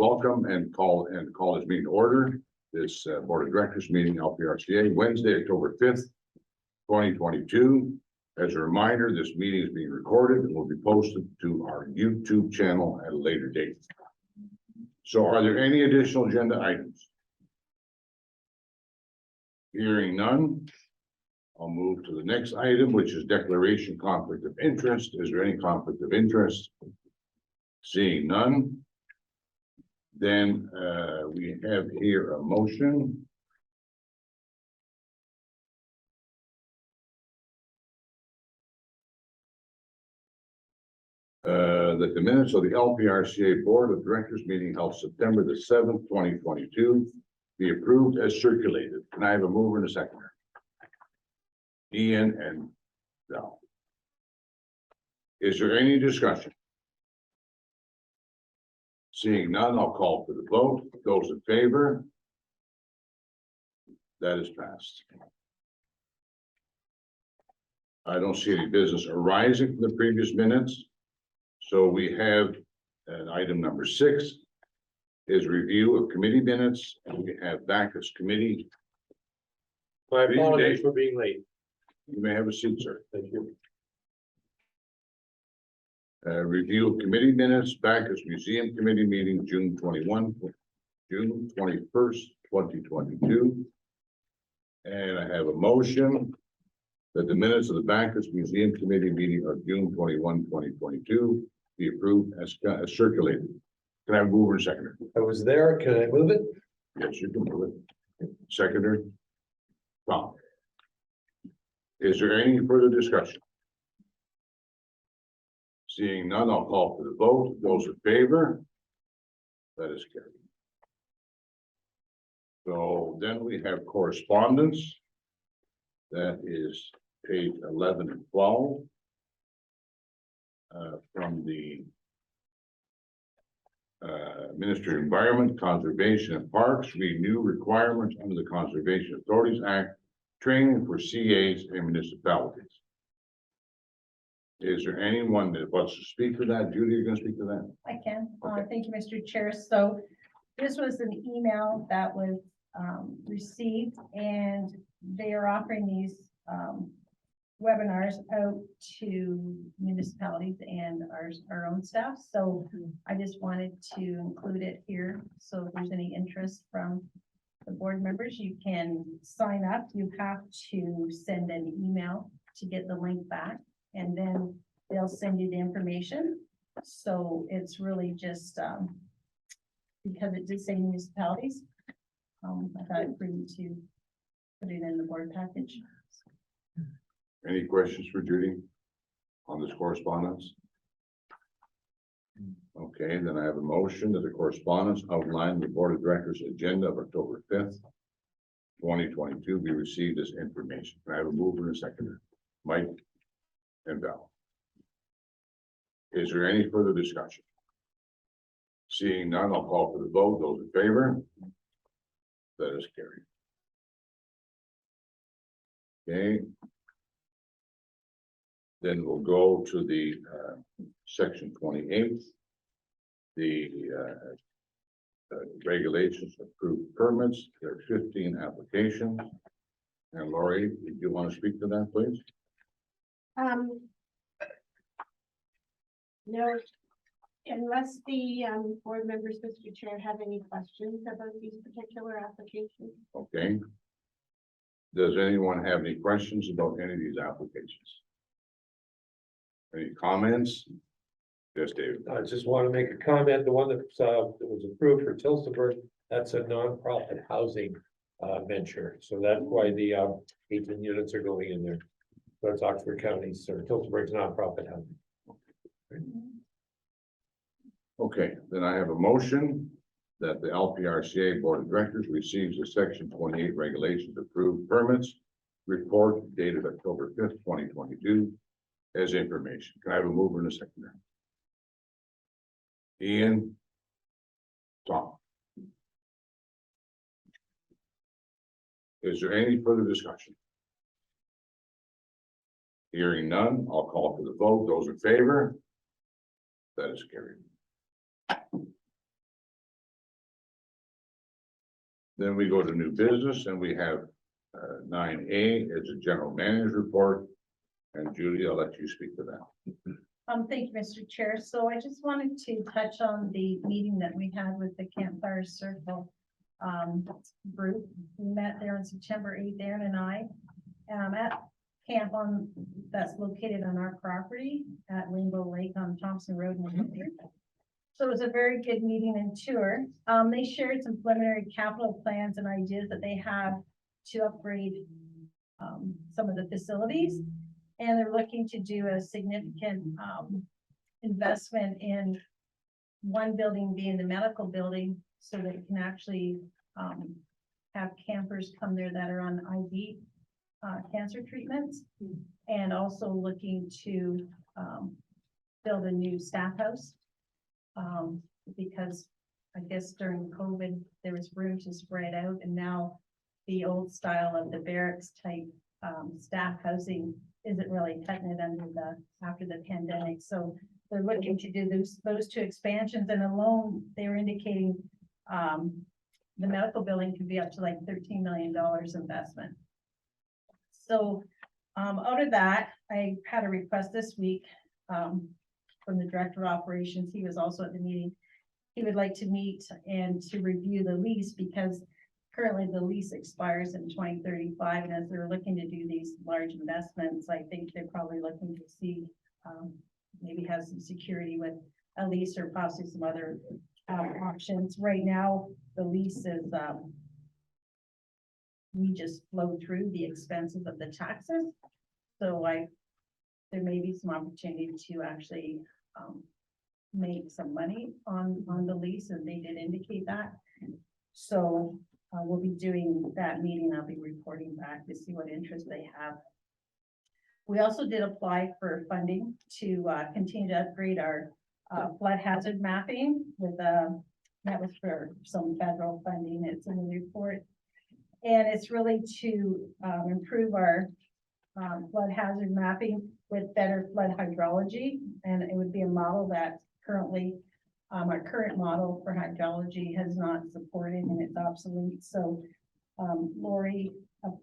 welcome and call this meeting to order. This Board of Directors meeting, LPRCA, Wednesday, October 5th, 2022. As a reminder, this meeting is being recorded and will be posted to our YouTube channel at a later date. So are there any additional agenda items? Hearing none, I'll move to the next item, which is declaration conflict of interest. Is there any conflict of interest? Seeing none, then we have here a motion. That the minutes of the LPRCA Board of Directors meeting held September the 7th, 2022 be approved as circulated. Can I have a mover and a seconder? Ian and Val. Is there any discussion? Seeing none, I'll call for the vote. Those in favor? That is passed. I don't see any business arising from the previous minutes. So we have item number 6 is review of committee minutes, and we have Backus committee. My apologies for being late. You may have a seat, sir. Thank you. Review of committee minutes, Backus Museum Committee meeting, June 21st, 2022. And I have a motion that the minutes of the Backus Museum Committee meeting of June 21, 2022 be approved as circulated. Can I have a mover and seconder? I was there. Can I move it? Yes, you can move it. Seconder? Tom. Is there any further discussion? Seeing none, I'll call for the vote. Those in favor? That is carried. So then we have correspondence. That is page 11 and 12. From the Ministry of Environment, Conservation and Parks, renew requirements under the Conservation Authorities Act, training for CAs and municipalities. Is there anyone that wants to speak to that? Judy, you're going to speak to that? I can. Okay. Thank you, Mr. Chair. So this was an email that was received, and they are offering these webinars out to municipalities and our own staff. So I just wanted to include it here. So if there's any interest from the board members, you can sign up. You have to send an email to get the link back, and then they'll send you the information. So it's really just because it did say municipalities. I thought it prudent to put it in the board package. Any questions for Judy on this correspondence? Okay, then I have a motion that the correspondence outlined in the Board of Directors agenda of October 5th, 2022 be received as information. Can I have a mover and a seconder? Mike and Val. Is there any further discussion? Seeing none, I'll call for the vote. Those in favor? That is carried. Okay. Then we'll go to the section 28, the regulations approved permits. There are 15 applications. And Lori, do you want to speak to that, please? No, unless the board members, Mr. Chair, have any questions about these particular applications. Okay. Does anyone have any questions about any of these applications? Any comments? Yes, David. I just want to make a comment. The one that was approved for Tilsonburg, that's a nonprofit housing venture. So that's why the 18 units are going in there. That's Oxford County's or Tilsonburg's nonprofit housing. Okay, then I have a motion that the LPRCA Board of Directors receives the section 28 regulations approved permits report dated October 5th, 2022 as information. Can I have a mover and a seconder? Ian, Tom. Is there any further discussion? Hearing none, I'll call for the vote. Those in favor? That is carried. Then we go to new business and we have 9A is a general manager's report. And Judy, I'll let you speak to that. Thank you, Mr. Chair. So I just wanted to touch on the meeting that we had with the Campfire Circle group. We met there on September 8th, Aaron and I, at camp that's located on our property at Rainbow Lake on Thompson Road in Windsor. So it was a very good meeting and tour. They shared some preliminary capital plans and ideas that they have to upgrade some of the facilities. And they're looking to do a significant investment in one building being the medical building so that it can actually have campers come there that are on IV cancer treatments. And also looking to build a new staff house because I guess during COVID, there was room to spread out, and now the old style of the barracks type staff housing isn't really cutting it after the pandemic. So they're looking to do those two expansions, and alone they were indicating the medical building could be up to like $13 million investment. So out of that, I had a request this week from the director of operations. He was also at the meeting. He would like to meet and to review the lease because currently the lease expires in 2035. And as they're looking to do these large investments, I think they're probably looking to see maybe have some security with a lease or possibly some other options. Right now, the lease is we just flow through the expenses of the taxes. So there may be some opportunity to actually make some money on the lease, and they did indicate that. So we'll be doing that meeting. I'll be reporting back to see what interest they have. We also did apply for funding to continue to upgrade our flood hazard mapping with that was for some federal funding. It's in the report, and it's really to improve our flood hazard mapping with better flood hydrology. And it would be a model that currently our current model for hydrology has not supported and it's obsolete. So Lori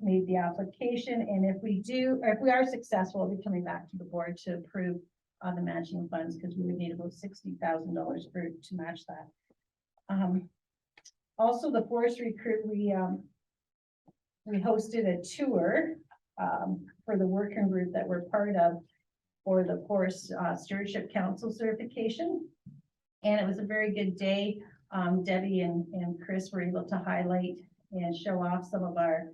made the application, and if we are successful, we'll be coming back to the board to approve the matching funds because we would need about $60,000 to match that. Also, the forestry crew, we hosted a tour for the working group that we're part of for the Forest Stewardship Council certification. And it was a very good day. Debbie and Chris were able to highlight and show off some of our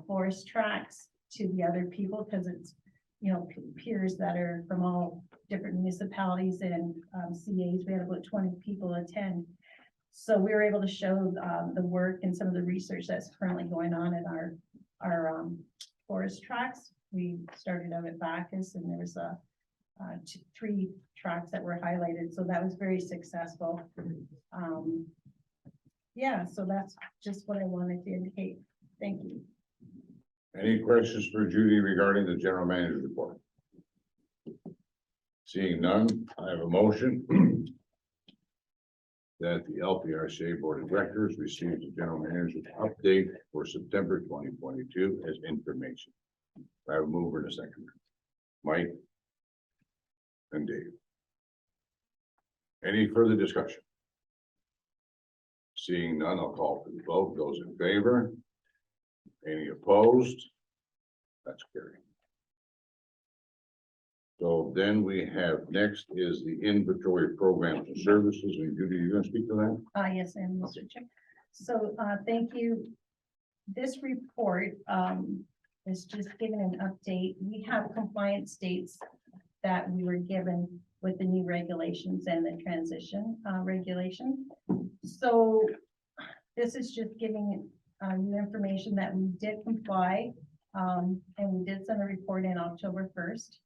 forest tracks to the other people because it's, peers that are from all different municipalities and CAs. We had about 20 people attend. So we were able to show the work and some of the research that's currently going on in our forest tracks. We started out at Bacchus, and there was 3 tracks that were highlighted. So that was very successful. Yeah, so that's just what I wanted to indicate. Thank you. Any questions for Judy regarding the general manager's report? Seeing none, I have a motion that the LPRCA Board of Directors receives the general manager's update for September 2022 as information. I have a mover and a seconder. Mike and Dave. Any further discussion? Seeing none, I'll call for the vote. Those in favor? Any opposed? That's carried. So then we have next is the inventory programs and services. And Judy, you're going to speak to that? Yes, and Mr. Chair. So thank you. This report is just giving an update. We have compliance dates that we were given with the new regulations and the transition regulation. So this is just giving you information that we did comply, and we did send a report in October 1st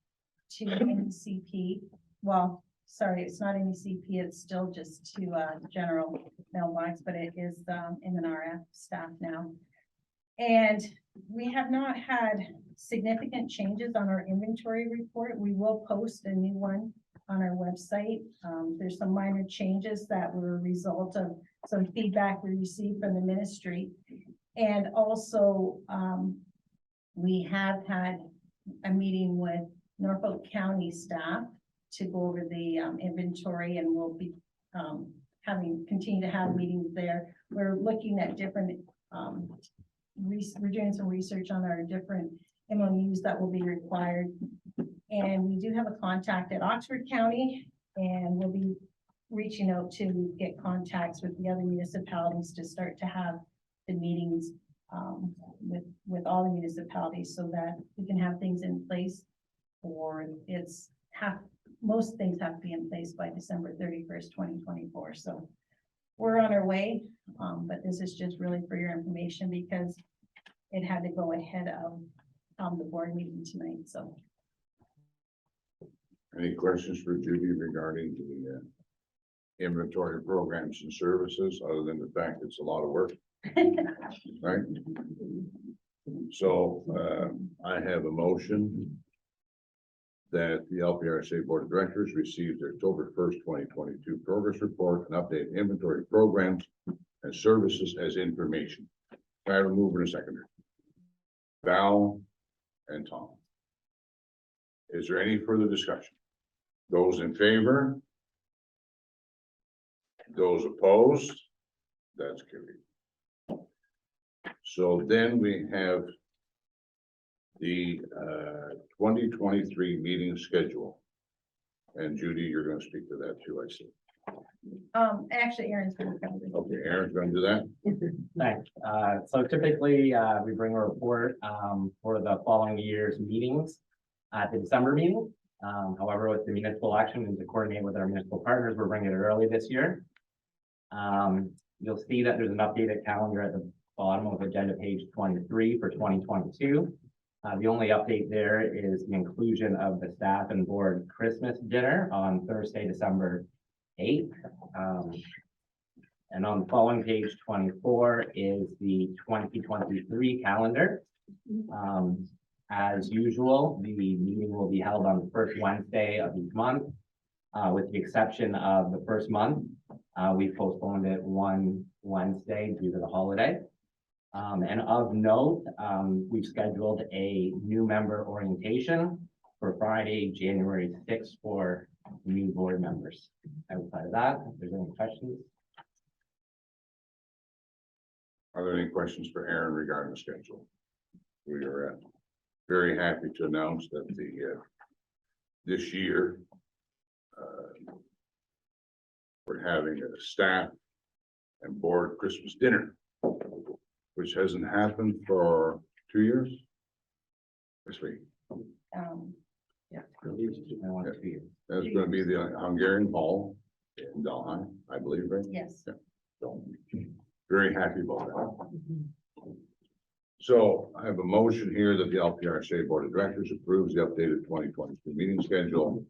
to NCP. Well, sorry, it's not NCP, it's still just to general mailbox, but it is MNRF staff now. And we have not had significant changes on our inventory report. We will post a new one on our website. There's some minor changes that were a result of some feedback we received from the ministry. And also, we have had a meeting with Norfolk County staff to go over the inventory, and we'll be continue to have meetings there. We're looking at different, we're doing some research on our different MOUs that will be required. And we do have a contact at Oxford County, and we'll be reaching out to get contacts with the other municipalities to start to have the meetings with all the municipalities, so that we can have things in place. Or most things have to be in place by December 31st, 2024. So we're on our way, but this is just really for your information, because it had to go ahead of the board meeting tonight. So Any questions for Judy regarding the inventory programs and services, other than the fact it's a lot of work, right? So I have a motion that the LPRCA Board of Directors received their October 1st, 2022 progress report and update inventory programs and services as information. I have a mover and a seconder. Val and Tom. Is there any further discussion? Those in favor? Those opposed? That's carried. So then we have the 2023 meeting schedule. And Judy, you're going to speak to that too, I see. actually, Aaron's going to cover this. Okay, Aaron's going to do that. Thanks. So typically, we bring a report, for the following year's meetings at the December meeting. However, with the municipal election and to coordinate with our municipal partners, we're bringing it early this year. You'll see that there's an updated calendar at the bottom of agenda page 23 for 2022. The only update there is the inclusion of the staff and board Christmas dinner on Thursday, December 8th. And on the following page 24 is the 2023 calendar. As usual, the meeting will be held on the first Wednesday of each month, with the exception of the first month. We postponed it one Wednesday due to the holiday. And of note, we've scheduled a new member orientation for Friday, January 6th for new board members. Outside of that, if there's any questions. Are there any questions for Aaron regarding the schedule? We are very happy to announce that this year we're having a staff and board Christmas dinner, which hasn't happened for 2 years. This week. Yeah. That's going to be the Hungarian Hall in Delhi, I believe, right? Yes. So very happy about that. So I have a motion here that the LPRCA Board of Directors approves the updated 2022 meeting schedule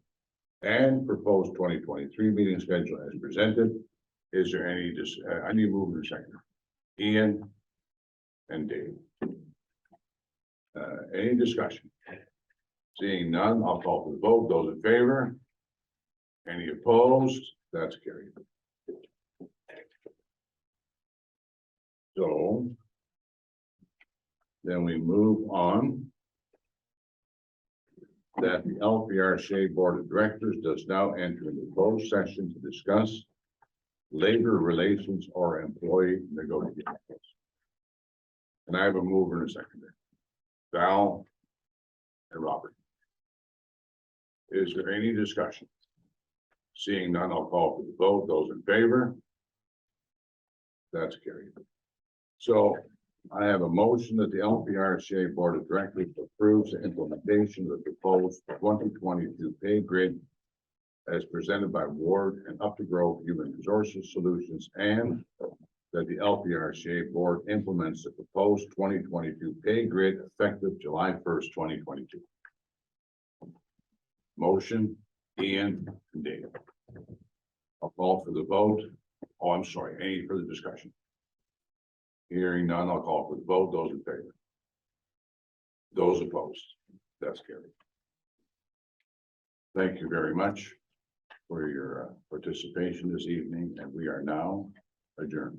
and proposed 2023 meeting schedule as presented. Is there any, I need to move in a second. Ian and Dave. Any discussion? Seeing none, I'll call for the vote. Those in favor? Any opposed? That's carried. So then we move on. That the LPRCA Board of Directors does now enter into closed session to discuss labor relations or employee negotiations. And I have a mover and a seconder. Val and Robert. Is there any discussion? Seeing none, I'll call for the vote. Those in favor? That's carried. So I have a motion that the LPRCA Board of Directors approves the implementation of the proposed 2022 pay grid as presented by Ward and Up to Grove Human Resources Solutions, and that the LPRCA Board implements the proposed 2022 pay grid effective July 1st, 2022. Motion, Ian and Dave. I'll call for the vote. Oh, I'm sorry. Any further discussion? Hearing none, I'll call for the vote. Those in favor? Those opposed? That's carried. Thank you very much for your participation this evening, and we are now adjourn.